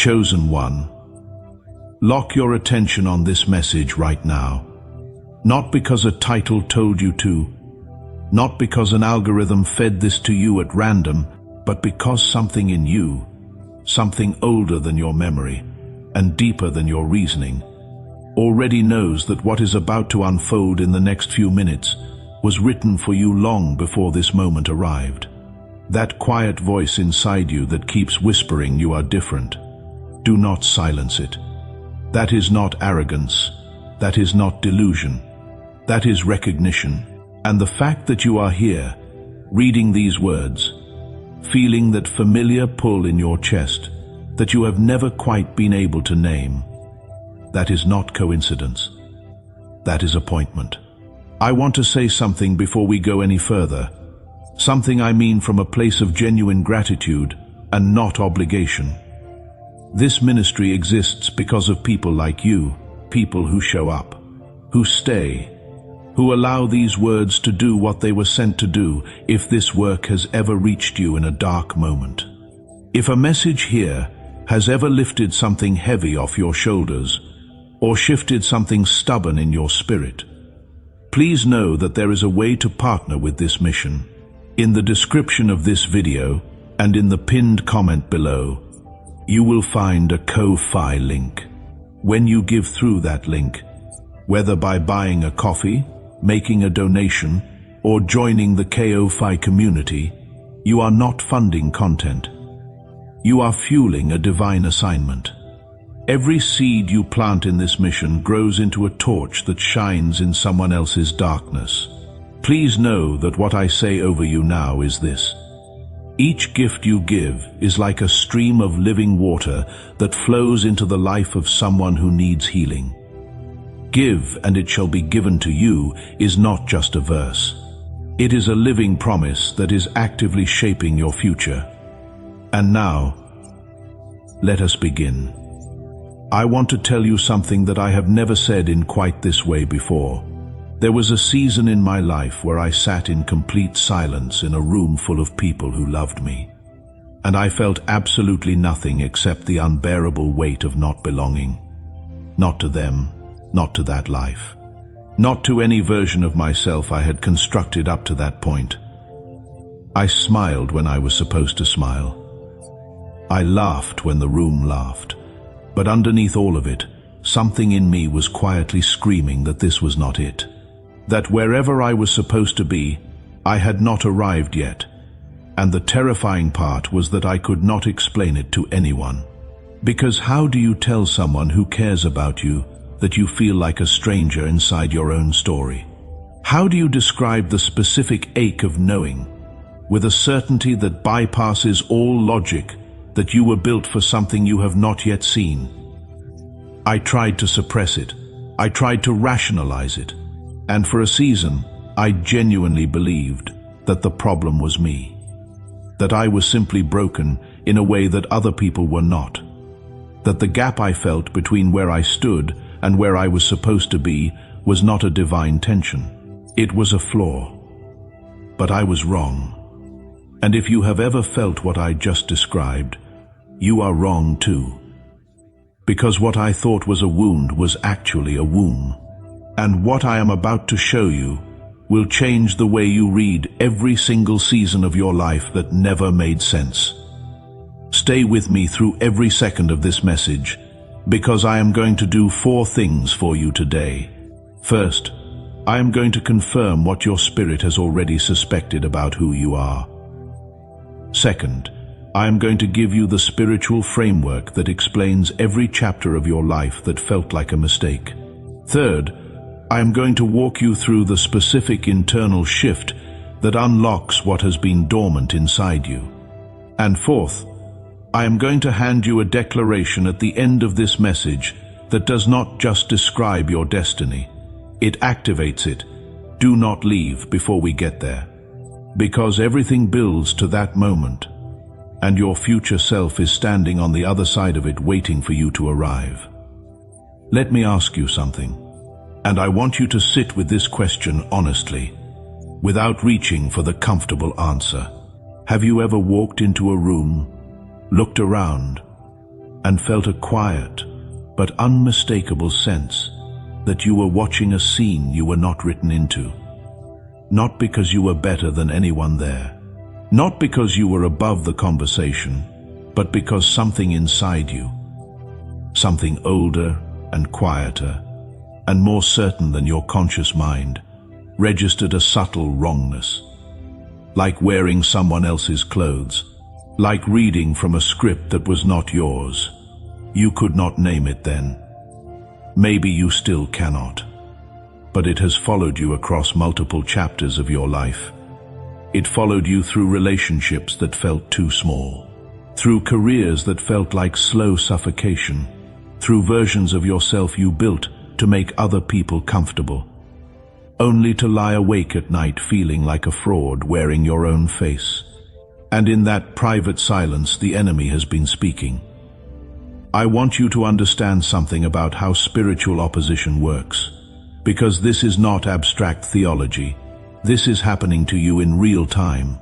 Chosen one, lock your attention on this message right now. Not because a title told you to, not because an algorithm fed this to you at random, but because something in you, something older than your memory and deeper than your reasoning, already knows that what is about to unfold in the next few minutes was written for you long before this moment arrived. That quiet voice inside you that keeps whispering you are different. Do not silence it. That is not arrogance. That is not delusion. That is recognition. And the fact that you are here, reading these words, feeling that familiar pull in your chest that you have never quite been able to name, that is not coincidence. That is appointment. I want to say something before we go any further. Something I mean from a place of genuine gratitude and not obligation. This ministry exists because of people like you, people who show up, who stay, who allow these words to do what they were sent to do. If this work has ever reached you in a dark moment, if a message here has ever lifted something heavy off your shoulders or shifted something stubborn in your spirit, please know that there is a way to partner with this mission. In the description of this video and in the pinned comment below, you will find a Ko-Fi link. When you give through that link, whether by buying a coffee, making a donation, or joining the Ko-Fi community, you are not funding content. You are fueling a divine assignment. Every seed you plant in this mission grows into a torch that shines in someone else's darkness. Please know that what I say over you now is this. Each gift you give is like a stream of living water that flows into the life of someone who needs healing. Give and it shall be given to you is not just a verse. It is a living promise that is actively shaping your future. And now, let us begin. I want to tell you something that I have never said in quite this way before. There was a season in my life where I sat in complete silence in a room full of people who loved me. And I felt absolutely nothing except the unbearable weight of not belonging. Not to them, not to that life. Not to any version of myself I had constructed up to that point. I smiled when I was supposed to smile. I laughed when the room laughed. But underneath all of it, something in me was quietly screaming that this was not it. That wherever I was supposed to be, I had not arrived yet. And the terrifying part was that I could not explain it to anyone. Because how do you tell someone who cares about you that you feel like a stranger inside your own story? How do you describe the specific ache of knowing, with a certainty that bypasses all logic, that you were built for something you have not yet seen? I tried to suppress it. I tried to rationalize it. And for a season, I genuinely believed that the problem was me. That I was simply broken in a way that other people were not. That the gap I felt between where I stood and where I was supposed to be was not a divine tension. It was a flaw. But I was wrong. And if you have ever felt what I just described, you are wrong too. Because what I thought was a wound was actually a womb. And what I am about to show you will change the way you read every single season of your life that never made sense. Stay with me through every second of this message, because I am going to do 4 things for you today. First, I am going to confirm what your spirit has already suspected about who you are. Second, I am going to give you the spiritual framework that explains every chapter of your life that felt like a mistake. Third, I am going to walk you through the specific internal shift that unlocks what has been dormant inside you. And fourth, I am going to hand you a declaration at the end of this message that does not just describe your destiny. It activates it. Do not leave before we get there. Because everything builds to that moment, and your future self is standing on the other side of it waiting for you to arrive. Let me ask you something, and I want you to sit with this question honestly, without reaching for the comfortable answer. Have you ever walked into a room, looked around, and felt a quiet but unmistakable sense that you were watching a scene you were not written into. Not because you were better than anyone there, not because you were above the conversation, but because something inside you, something older and quieter and more certain than your conscious mind, registered a subtle wrongness. Like wearing someone else's clothes, like reading from a script that was not yours. You could not name it then. Maybe you still cannot. But it has followed you across multiple chapters of your life. It followed you through relationships that felt too small, through careers that felt like slow suffocation, through versions of yourself you built to make other people comfortable, only to lie awake at night feeling like a fraud wearing your own face. And in that private silence, the enemy has been speaking. I want you to understand something about how spiritual opposition works, because this is not abstract theology. This is happening to you in real time.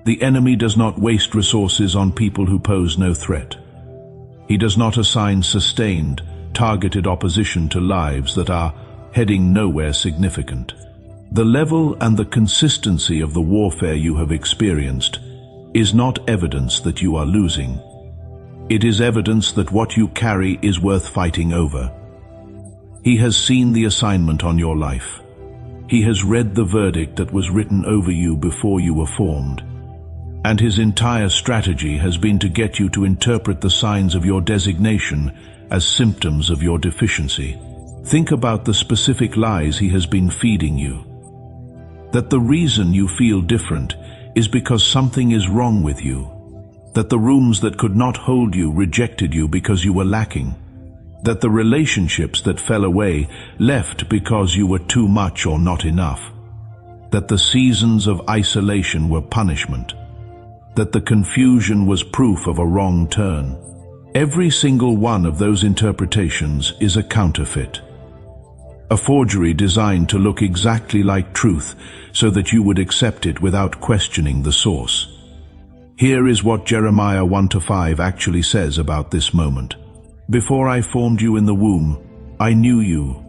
The enemy does not waste resources on people who pose no threat. He does not assign sustained, targeted opposition to lives that are heading nowhere significant. The level and the consistency of the warfare you have experienced is not evidence that you are losing. It is evidence that what you carry is worth fighting over. He has seen the assignment on your life. He has read the verdict that was written over you before you were formed. And his entire strategy has been to get you to interpret the signs of your designation as symptoms of your deficiency. Think about the specific lies he has been feeding you. That the reason you feel different is because something is wrong with you. That the rooms that could not hold you rejected you because you were lacking. That the relationships that fell away left because you were too much or not enough. That the seasons of isolation were punishment. That the confusion was proof of a wrong turn. Every single one of those interpretations is a counterfeit. A forgery designed to look exactly like truth so that you would accept it without questioning the source. Here is what Jeremiah 1-5 actually says about this moment. Before I formed you in the womb, I knew you.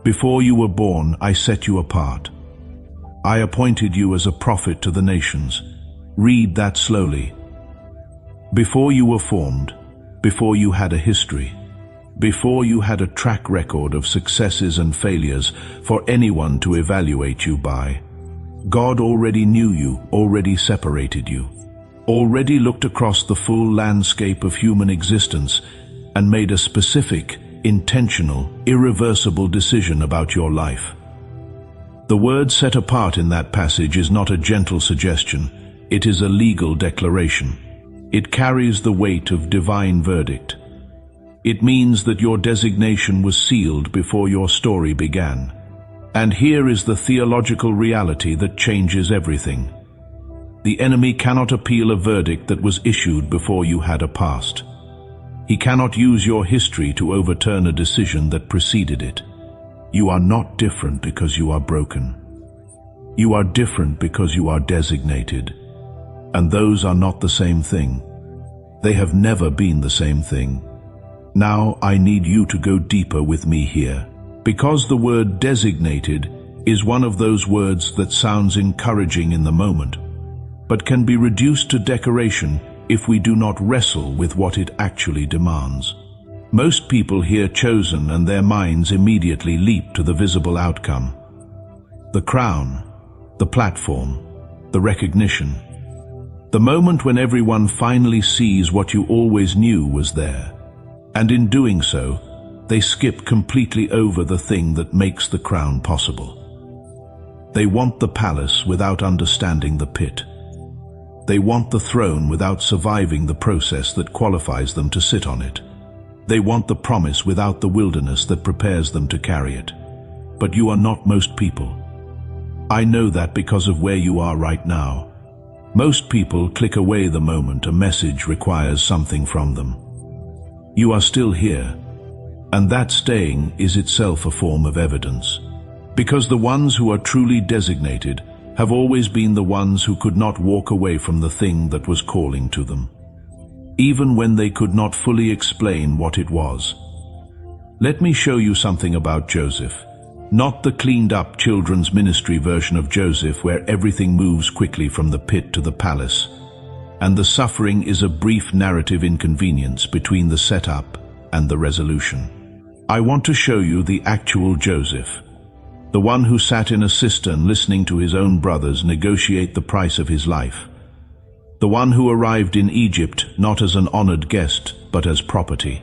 Before you were born, I set you apart. I appointed you as a prophet to the nations. Read that slowly. Before you were formed, before you had a history, before you had a track record of successes and failures for anyone to evaluate you by, God already knew you, already separated you, already looked across the full landscape of human existence and made a specific, intentional, irreversible decision about your life. The word set apart in that passage is not a gentle suggestion, it is a legal declaration. It carries the weight of divine verdict. It means that your designation was sealed before your story began. And here is the theological reality that changes everything. The enemy cannot appeal a verdict that was issued before you had a past. He cannot use your history to overturn a decision that preceded it. You are not different because you are broken. You are different because you are designated. And those are not the same thing. They have never been the same thing. Now I need you to go deeper with me here, because the word designated is one of those words that sounds encouraging in the moment, but can be reduced to decoration if we do not wrestle with what it actually demands. Most people hear chosen and their minds immediately leap to the visible outcome. The crown, the platform, the recognition. The moment when everyone finally sees what you always knew was there. And in doing so, they skip completely over the thing that makes the crown possible. They want the palace without understanding the pit. They want the throne without surviving the process that qualifies them to sit on it. They want the promise without the wilderness that prepares them to carry it. But you are not most people. I know that because of where you are right now. Most people click away the moment a message requires something from them. You are still here, and that staying is itself a form of evidence. Because the ones who are truly designated have always been the ones who could not walk away from the thing that was calling to them. even when they could not fully explain what it was. Let me show you something about Joseph. Not the cleaned-up children's ministry version of Joseph where everything moves quickly from the pit to the palace, and the suffering is a brief narrative inconvenience between the setup and the resolution. I want to show you the actual Joseph, the one who sat in a cistern listening to his own brothers negotiate the price of his life, the one who arrived in Egypt not as an honored guest but as property,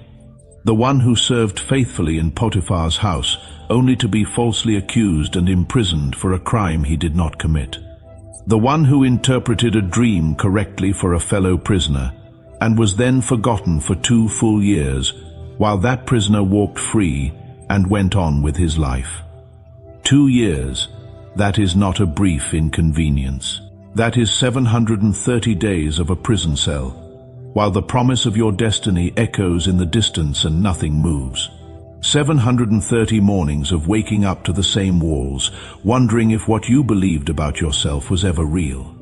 the one who served faithfully in Potiphar's house only to be falsely accused and imprisoned for a crime he did not commit, the one who interpreted a dream correctly for a fellow prisoner and was then forgotten for 2 full years while that prisoner walked free and went on with his life. 2 years, that is not a brief inconvenience. That is 730 days of a prison cell, while the promise of your destiny echoes in the distance and nothing moves. 730 mornings of waking up to the same walls, wondering if what you believed about yourself was ever real.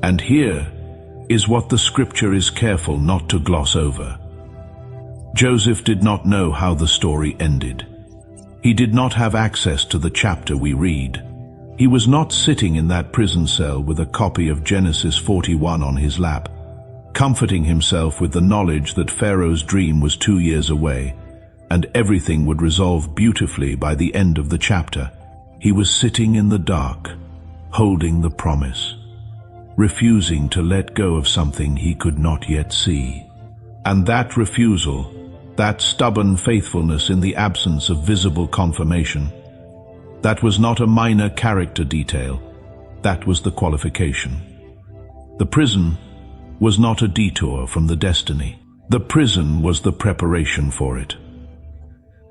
And here is what the scripture is careful not to gloss over. Joseph did not know how the story ended. He did not have access to the chapter we read. He was not sitting in that prison cell with a copy of Genesis 41 on his lap, comforting himself with the knowledge that Pharaoh's dream was 2 years away, and everything would resolve beautifully by the end of the chapter. He was sitting in the dark, holding the promise, refusing to let go of something he could not yet see. And that refusal, that stubborn faithfulness in the absence of visible confirmation, that was not a minor character detail, that was the qualification. The prison was not a detour from the destiny. The prison was the preparation for it.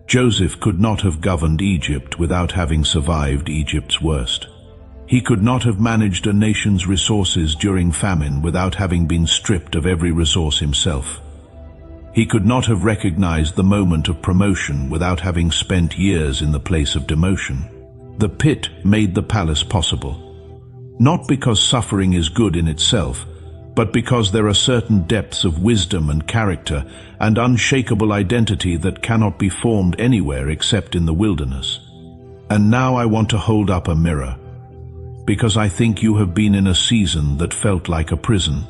Joseph could not have governed Egypt without having survived Egypt's worst. He could not have managed a nation's resources during famine without having been stripped of every resource himself. He could not have recognized the moment of promotion without having spent years in the place of demotion. The pit made the palace possible, not because suffering is good in itself, but because there are certain depths of wisdom and character and unshakable identity that cannot be formed anywhere except in the wilderness. And now I want to hold up a mirror, because I think you have been in a season that felt like a prison,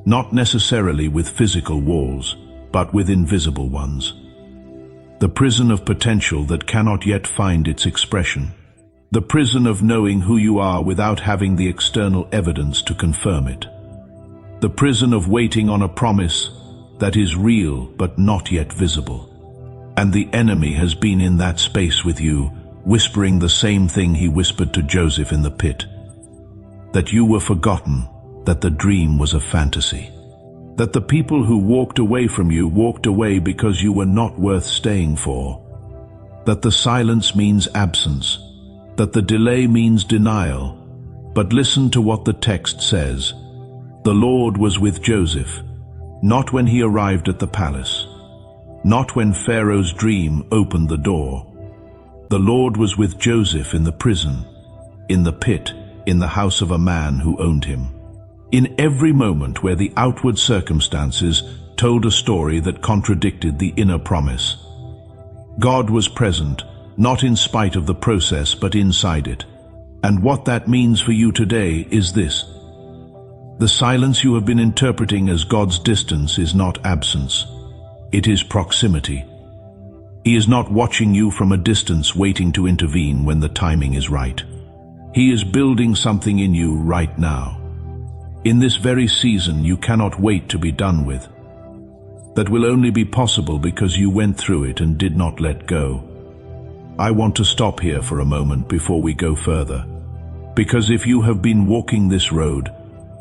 not necessarily with physical walls, but with invisible ones. The prison of potential that cannot yet find its expression. The prison of knowing who you are without having the external evidence to confirm it. The prison of waiting on a promise that is real but not yet visible. And the enemy has been in that space with you, whispering the same thing he whispered to Joseph in the pit. That you were forgotten, that the dream was a fantasy. That the people who walked away from you walked away because you were not worth staying for. That the silence means absence. That the delay means denial. But listen to what the text says. The Lord was with Joseph, not when he arrived at the palace, not when Pharaoh's dream opened the door. The Lord was with Joseph in the prison, in the pit, in the house of a man who owned him. In every moment where the outward circumstances told a story that contradicted the inner promise. God was present, not in spite of the process, but inside it. And what that means for you today is this. The silence you have been interpreting as God's distance is not absence. It is proximity. He is not watching you from a distance waiting to intervene when the timing is right. He is building something in you right now. In this very season you cannot wait to be done with. That will only be possible because you went through it and did not let go. I want to stop here for a moment before we go further. Because if you have been walking this road,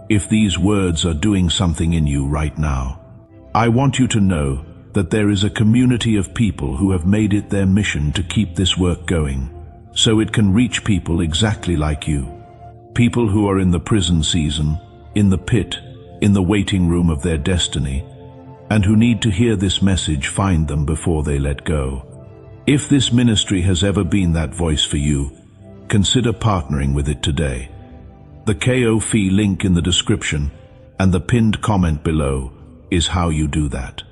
if these words are doing something in you right now, I want you to know that there is a community of people who have made it their mission to keep this work going, so it can reach people exactly like you. People who are in the prison season, in the pit, in the waiting room of their destiny, and who need to hear this message find them before they let go. If this ministry has ever been that voice for you, consider partnering with it today. The KO fee link in the description and the pinned comment below is how you do that.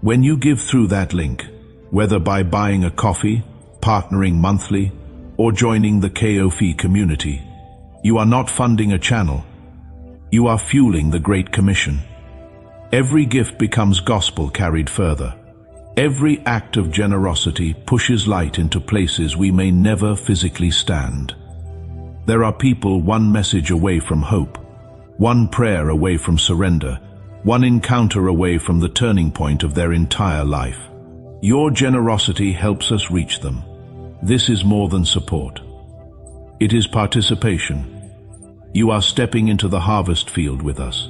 When you give through that link, whether by buying a coffee, partnering monthly, or joining the KOFI community, you are not funding a channel. You are fueling the Great Commission. Every gift becomes gospel carried further. Every act of generosity pushes light into places we may never physically stand. There are people one message away from hope, one prayer away from surrender, one encounter away from the turning point of their entire life. Your generosity helps us reach them. This is more than support. It is participation. You are stepping into the harvest field with us.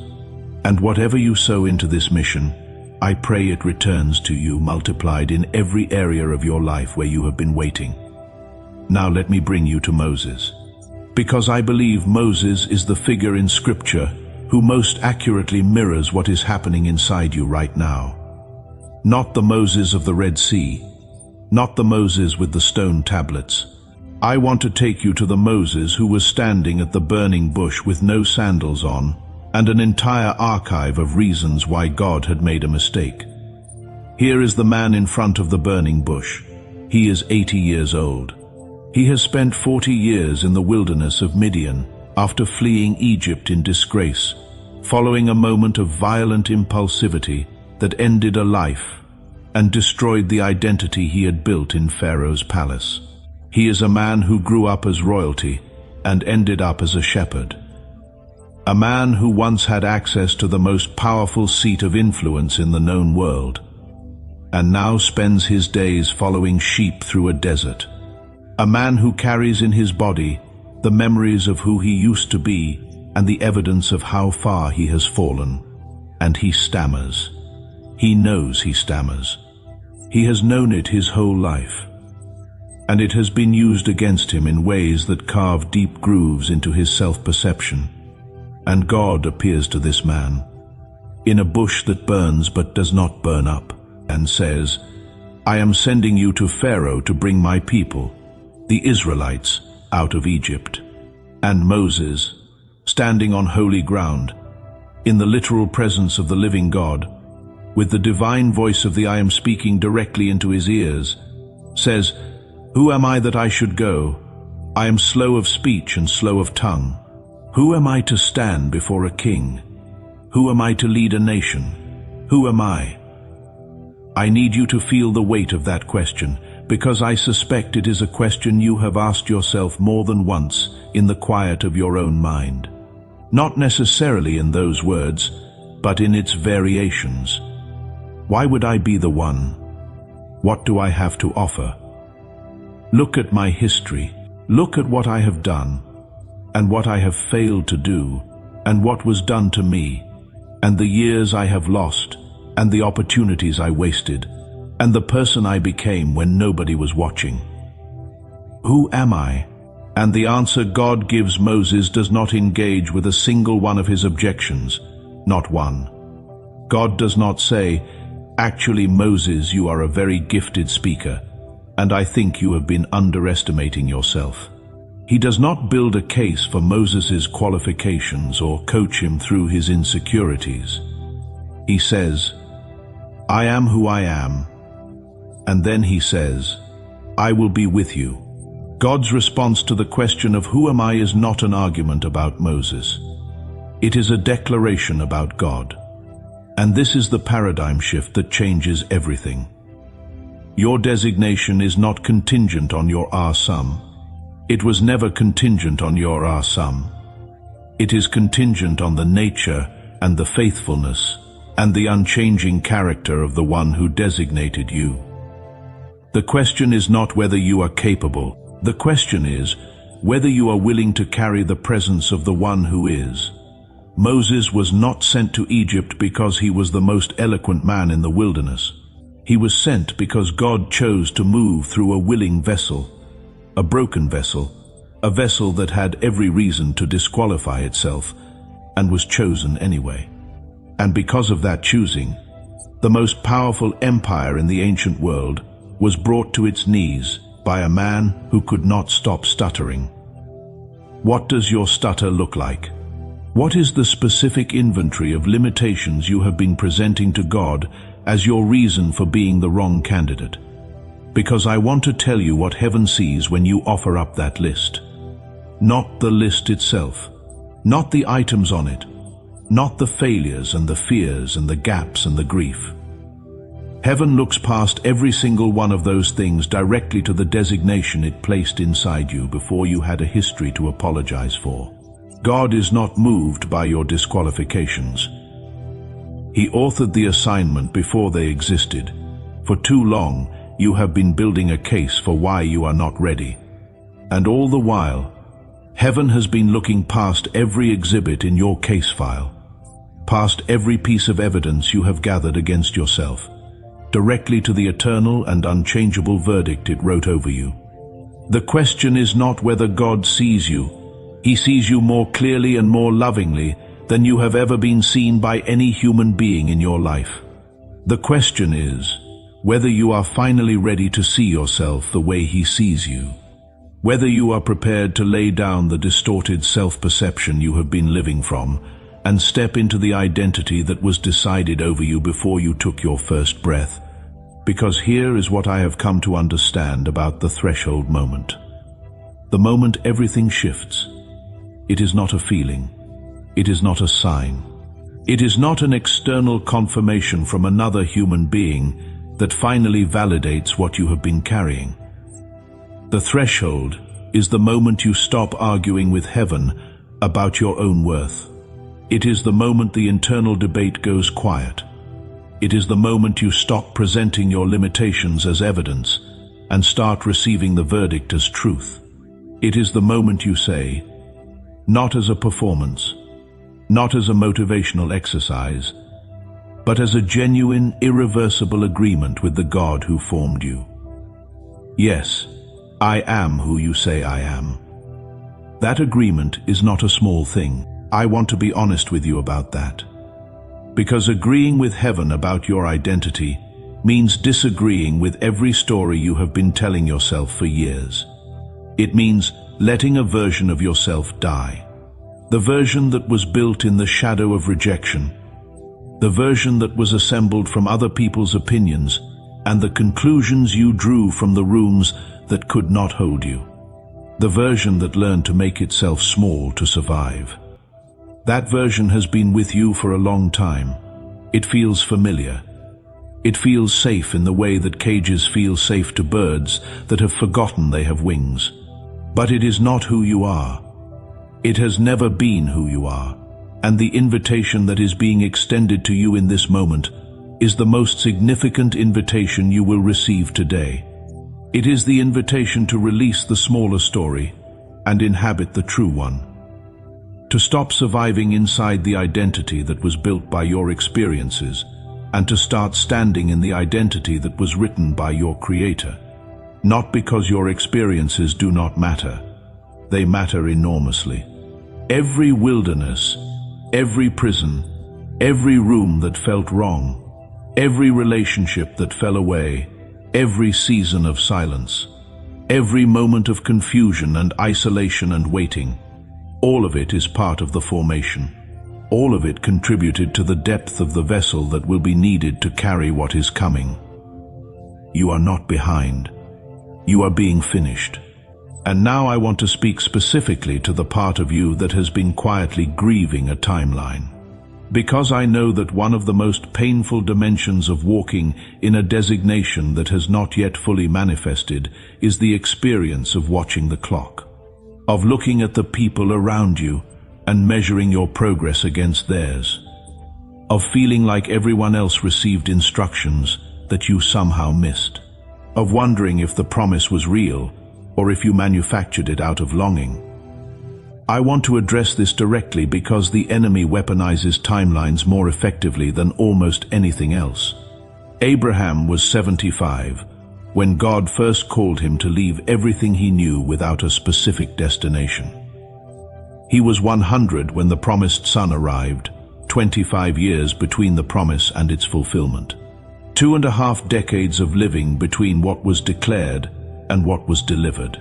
And whatever you sow into this mission, I pray it returns to you multiplied in every area of your life where you have been waiting. Now let me bring you to Moses. Because I believe Moses is the figure in Scripture who most accurately mirrors what is happening inside you right now. Not the Moses of the Red Sea, not the Moses with the stone tablets. I want to take you to the Moses who was standing at the burning bush with no sandals on, and an entire archive of reasons why God had made a mistake. Here is the man in front of the burning bush. He is 80 years old. He has spent 40 years in the wilderness of Midian after fleeing Egypt in disgrace, following a moment of violent impulsivity that ended a life and destroyed the identity he had built in Pharaoh's palace. He is a man who grew up as royalty and ended up as a shepherd. A man who once had access to the most powerful seat of influence in the known world, and now spends his days following sheep through a desert. A man who carries in his body the memories of who he used to be and the evidence of how far he has fallen. And he stammers. He knows he stammers. He has known it his whole life. And it has been used against him in ways that carve deep grooves into his self-perception. And God appears to this man in a bush that burns but does not burn up, and says, I am sending you to Pharaoh to bring my people, the Israelites, out of Egypt. And Moses, standing on holy ground, in the literal presence of the living God, with the divine voice of the I am speaking directly into his ears, says, Who am I that I should go? I am slow of speech and slow of tongue. Who am I to stand before a king? Who am I to lead a nation? Who am I? I need you to feel the weight of that question, because I suspect it is a question you have asked yourself more than once in the quiet of your own mind. Not necessarily in those words, but in its variations. Why would I be the one? What do I have to offer? Look at my history. Look at what I have done, and what I have failed to do, and what was done to me, and the years I have lost, and the opportunities I wasted, and the person I became when nobody was watching. Who am I? And the answer God gives Moses does not engage with a single one of his objections, not one. God does not say, Actually, Moses, you are a very gifted speaker, and I think you have been underestimating yourself. He does not build a case for Moses' qualifications or coach him through his insecurities. He says, I am who I am. And then he says, I will be with you. God's response to the question of who am I is not an argument about Moses. It is a declaration about God. And this is the paradigm shift that changes everything. Your designation is not contingent on your sum. It was never contingent on your sum. It is contingent on the nature and the faithfulness and the unchanging character of the one who designated you. The question is not whether you are capable. The question is whether you are willing to carry the presence of the one who is. Moses was not sent to Egypt because he was the most eloquent man in the wilderness. He was sent because God chose to move through a willing vessel, a broken vessel, a vessel that had every reason to disqualify itself, and was chosen anyway. And because of that choosing, the most powerful empire in the ancient world was brought to its knees by a man who could not stop stuttering. What does your stutter look like? What is the specific inventory of limitations you have been presenting to God as your reason for being the wrong candidate? Because I want to tell you what heaven sees when you offer up that list. Not the list itself, not the items on it, not the failures and the fears and the gaps and the grief. Heaven looks past every single one of those things directly to the designation it placed inside you before you had a history to apologize for. God is not moved by your disqualifications. He authored the assignment before they existed. For too long, you have been building a case for why you are not ready. And all the while, heaven has been looking past every exhibit in your case file, past every piece of evidence you have gathered against yourself, directly to the eternal and unchangeable verdict it wrote over you. The question is not whether God sees you. He sees you more clearly and more lovingly than you have ever been seen by any human being in your life. The question is whether you are finally ready to see yourself the way He sees you, whether you are prepared to lay down the distorted self-perception you have been living from and step into the identity that was decided over you before you took your first breath. Because here is what I have come to understand about the threshold moment. The moment everything shifts. It is not a feeling. It is not a sign. It is not an external confirmation from another human being that finally validates what you have been carrying. The threshold is the moment you stop arguing with heaven about your own worth. It is the moment the internal debate goes quiet. It is the moment you stop presenting your limitations as evidence and start receiving the verdict as truth. It is the moment you say, not as a performance, not as a motivational exercise, but as a genuine, irreversible agreement with the God who formed you. Yes, I am who you say I am. That agreement is not a small thing. I want to be honest with you about that. Because agreeing with heaven about your identity means disagreeing with every story you have been telling yourself for years. It means letting a version of yourself die. The version that was built in the shadow of rejection. The version that was assembled from other people's opinions and the conclusions you drew from the rooms that could not hold you. The version that learned to make itself small to survive. That version has been with you for a long time. It feels familiar. It feels safe in the way that cages feel safe to birds that have forgotten they have wings. But it is not who you are. It has never been who you are. And the invitation that is being extended to you in this moment is the most significant invitation you will receive today. It is the invitation to release the smaller story and inhabit the true one. To stop surviving inside the identity that was built by your experiences and to start standing in the identity that was written by your Creator. Not because your experiences do not matter. They matter enormously. Every wilderness, every prison, every room that felt wrong, every relationship that fell away, every season of silence, every moment of confusion and isolation and waiting, all of it is part of the formation. All of it contributed to the depth of the vessel that will be needed to carry what is coming. You are not behind. You are being finished. And now I want to speak specifically to the part of you that has been quietly grieving a timeline. Because I know that one of the most painful dimensions of walking in a designation that has not yet fully manifested is the experience of watching the clock, of looking at the people around you and measuring your progress against theirs, of feeling like everyone else received instructions that you somehow missed, of wondering if the promise was real or if you manufactured it out of longing. I want to address this directly because the enemy weaponizes timelines more effectively than almost anything else. Abraham was 75 when God first called him to leave everything he knew without a specific destination. He was 100 when the promised son arrived, 25 years between the promise and its fulfillment. 2.5 decades of living between what was declared and what was delivered.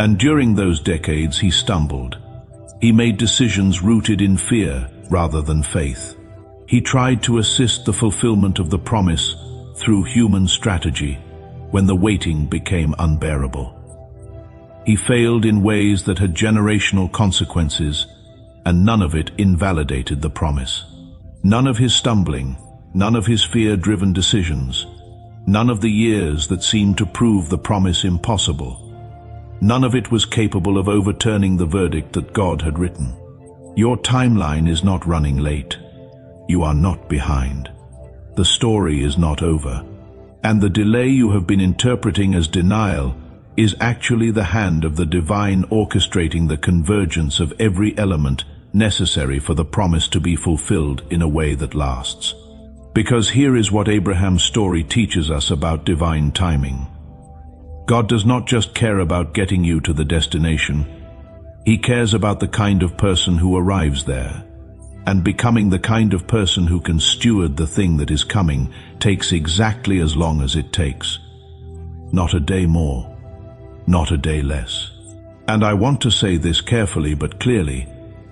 And during those decades he stumbled. He made decisions rooted in fear rather than faith. He tried to assist the fulfillment of the promise through human strategy when the waiting became unbearable. He failed in ways that had generational consequences, and none of it invalidated the promise. None of his stumbling, none of his fear-driven decisions, none of the years that seemed to prove the promise impossible, none of it was capable of overturning the verdict that God had written. Your timeline is not running late. You are not behind. The story is not over. And the delay you have been interpreting as denial is actually the hand of the divine orchestrating the convergence of every element necessary for the promise to be fulfilled in a way that lasts. Because here is what Abraham's story teaches us about divine timing. God does not just care about getting you to the destination. He cares about the kind of person who arrives there. And becoming the kind of person who can steward the thing that is coming takes exactly as long as it takes. Not a day more, not a day less. And I want to say this carefully but clearly.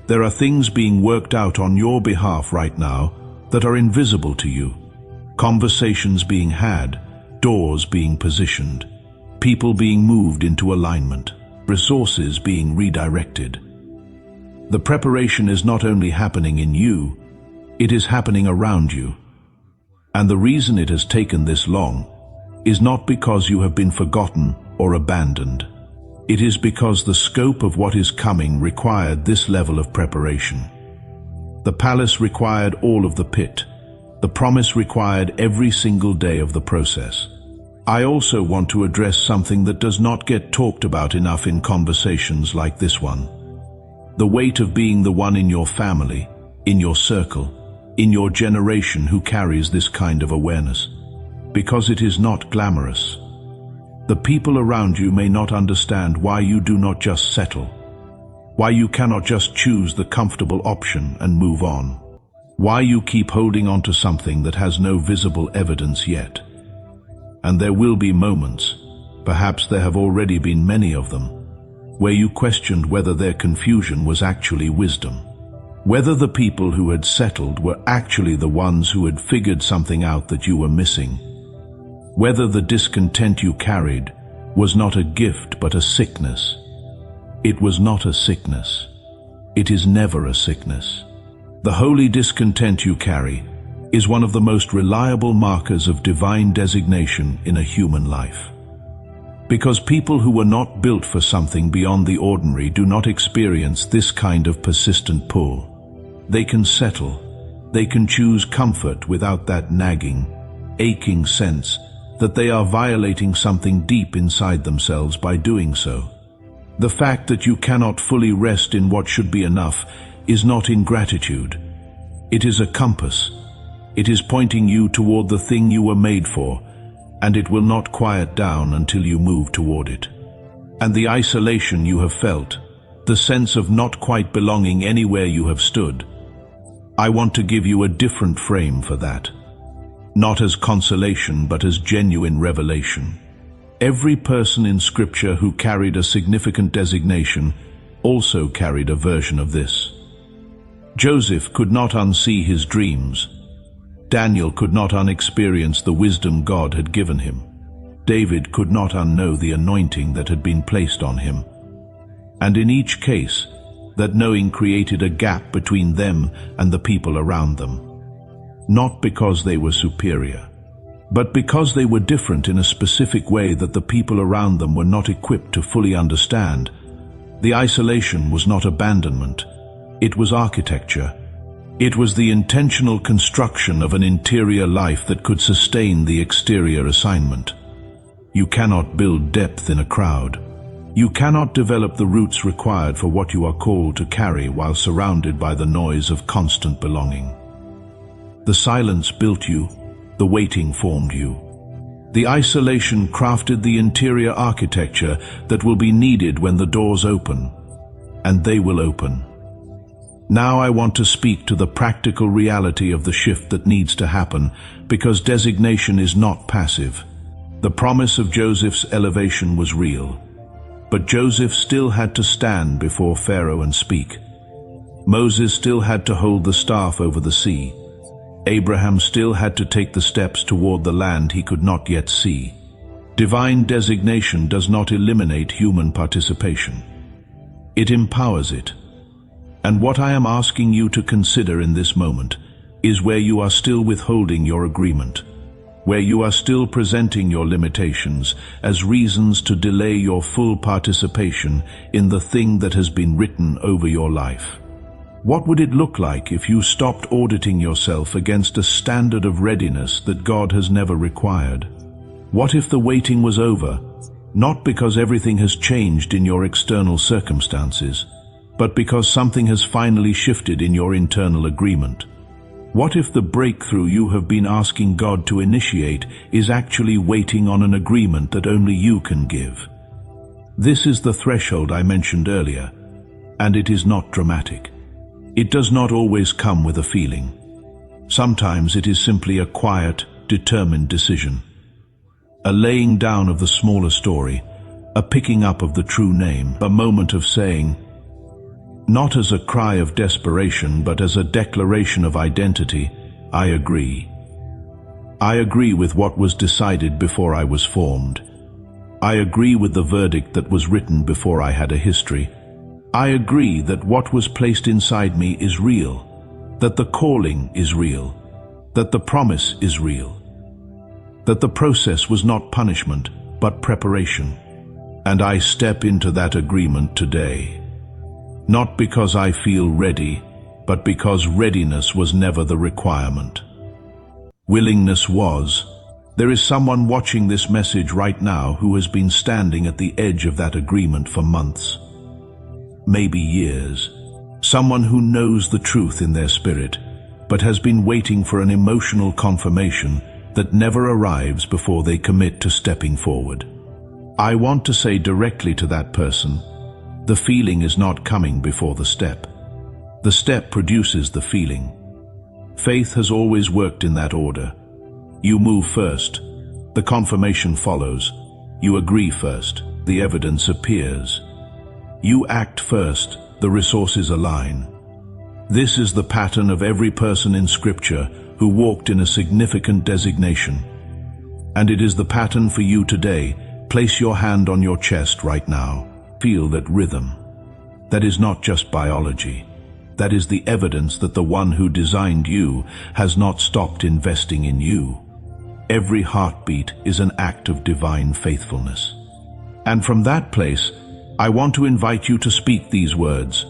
There are things being worked out on your behalf right now that are invisible to you. Conversations being had, doors being positioned, people being moved into alignment, resources being redirected. The preparation is not only happening in you, it is happening around you. And the reason it has taken this long is not because you have been forgotten or abandoned. It is because the scope of what is coming required this level of preparation. The palace required all of the pit. The promise required every single day of the process. I also want to address something that does not get talked about enough in conversations like this one. The weight of being the one in your family, in your circle, in your generation who carries this kind of awareness. Because it is not glamorous. The people around you may not understand why you do not just settle, why you cannot just choose the comfortable option and move on, why you keep holding on to something that has no visible evidence yet. And there will be moments, perhaps there have already been many of them, where you questioned whether their confusion was actually wisdom, whether the people who had settled were actually the ones who had figured something out that you were missing, whether the discontent you carried was not a gift but a sickness. It was not a sickness. It is never a sickness. The holy discontent you carry is one of the most reliable markers of divine designation in a human life. Because people who were not built for something beyond the ordinary do not experience this kind of persistent pull. They can settle. They can choose comfort without that nagging, aching sense that they are violating something deep inside themselves by doing so. The fact that you cannot fully rest in what should be enough is not ingratitude. It is a compass. It is pointing you toward the thing you were made for, and it will not quiet down until you move toward it. And the isolation you have felt, the sense of not quite belonging anywhere you have stood, I want to give you a different frame for that. Not as consolation, but as genuine revelation. Every person in Scripture who carried a significant designation also carried a version of this. Joseph could not unsee his dreams. Daniel could not unexperience the wisdom God had given him. David could not unknow the anointing that had been placed on him. And in each case, that knowing created a gap between them and the people around them. Not because they were superior, but because they were different in a specific way that the people around them were not equipped to fully understand. The isolation was not abandonment. It was architecture. It was the intentional construction of an interior life that could sustain the exterior assignment. You cannot build depth in a crowd. You cannot develop the roots required for what you are called to carry while surrounded by the noise of constant belonging. The silence built you, the waiting formed you. The isolation crafted the interior architecture that will be needed when the doors open, and they will open. Now I want to speak to the practical reality of the shift that needs to happen, because designation is not passive. The promise of Joseph's elevation was real, but Joseph still had to stand before Pharaoh and speak. Moses still had to hold the staff over the sea. Abraham still had to take the steps toward the land he could not yet see. Divine designation does not eliminate human participation. It empowers it. And what I am asking you to consider in this moment is where you are still withholding your agreement, where you are still presenting your limitations as reasons to delay your full participation in the thing that has been written over your life. What would it look like if you stopped auditing yourself against a standard of readiness that God has never required? What if the waiting was over, not because everything has changed in your external circumstances, but because something has finally shifted in your internal agreement? What if the breakthrough you have been asking God to initiate is actually waiting on an agreement that only you can give? This is the threshold I mentioned earlier, and it is not dramatic. It does not always come with a feeling. Sometimes it is simply a quiet, determined decision. A laying down of the smaller story, a picking up of the true name, a moment of saying, not as a cry of desperation, but as a declaration of identity, I agree. I agree with what was decided before I was formed. I agree with the verdict that was written before I had a history. I agree that what was placed inside me is real, that the calling is real, that the promise is real, that the process was not punishment, but preparation. And I step into that agreement today. Not because I feel ready, but because readiness was never the requirement. Willingness was. There is someone watching this message right now who has been standing at the edge of that agreement for months, maybe years. Someone who knows the truth in their spirit, but has been waiting for an emotional confirmation that never arrives before they commit to stepping forward. I want to say directly to that person, the feeling is not coming before the step. The step produces the feeling. Faith has always worked in that order. You move first, the confirmation follows. You agree first, the evidence appears. You act first, the resources align. This is the pattern of every person in Scripture who walked in a significant designation. And it is the pattern for you today. Place your hand on your chest right now. Feel that rhythm. That is not just biology. That is the evidence that the one who designed you has not stopped investing in you. Every heartbeat is an act of divine faithfulness. And from that place, I want to invite you to speak these words,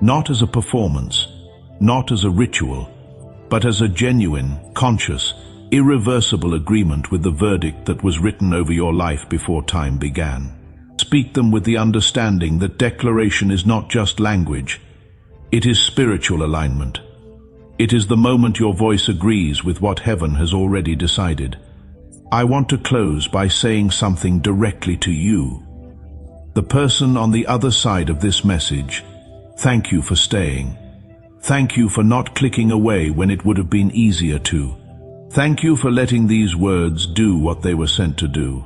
not as a performance, not as a ritual, but as a genuine, conscious, irreversible agreement with the verdict that was written over your life before time began. Speak them with the understanding that declaration is not just language, it is spiritual alignment. It is the moment your voice agrees with what heaven has already decided. I want to close by saying something directly to you. The person on the other side of this message, thank you for staying. Thank you for not clicking away when it would have been easier to. Thank you for letting these words do what they were sent to do.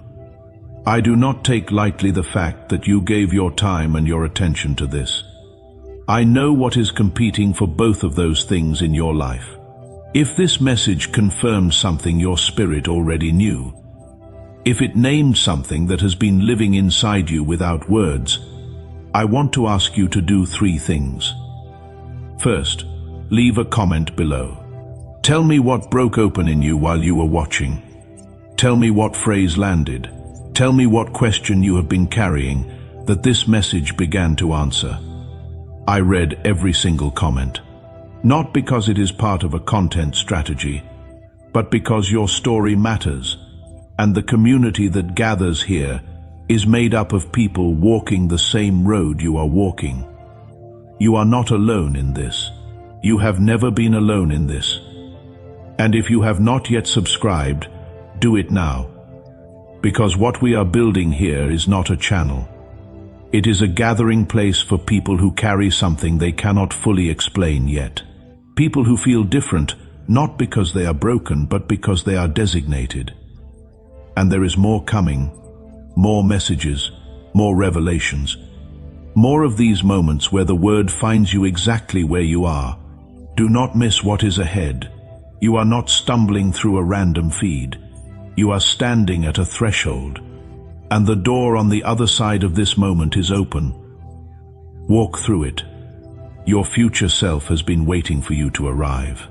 I do not take lightly the fact that you gave your time and your attention to this. I know what is competing for both of those things in your life. If this message confirmed something your spirit already knew, if it named something that has been living inside you without words, I want to ask you to do 3 things. First, leave a comment below. Tell me what broke open in you while you were watching. Tell me what phrase landed. Tell me what question you have been carrying that this message began to answer. I read every single comment, not because it is part of a content strategy, but because your story matters, and the community that gathers here is made up of people walking the same road you are walking. You are not alone in this. You have never been alone in this. And if you have not yet subscribed, do it now. Because what we are building here is not a channel. It is a gathering place for people who carry something they cannot fully explain yet. People who feel different, not because they are broken, but because they are designated. And there is more coming, more messages, more revelations. More of these moments where the word finds you exactly where you are. Do not miss what is ahead. You are not stumbling through a random feed. You are standing at a threshold, and the door on the other side of this moment is open. Walk through it. Your future self has been waiting for you to arrive.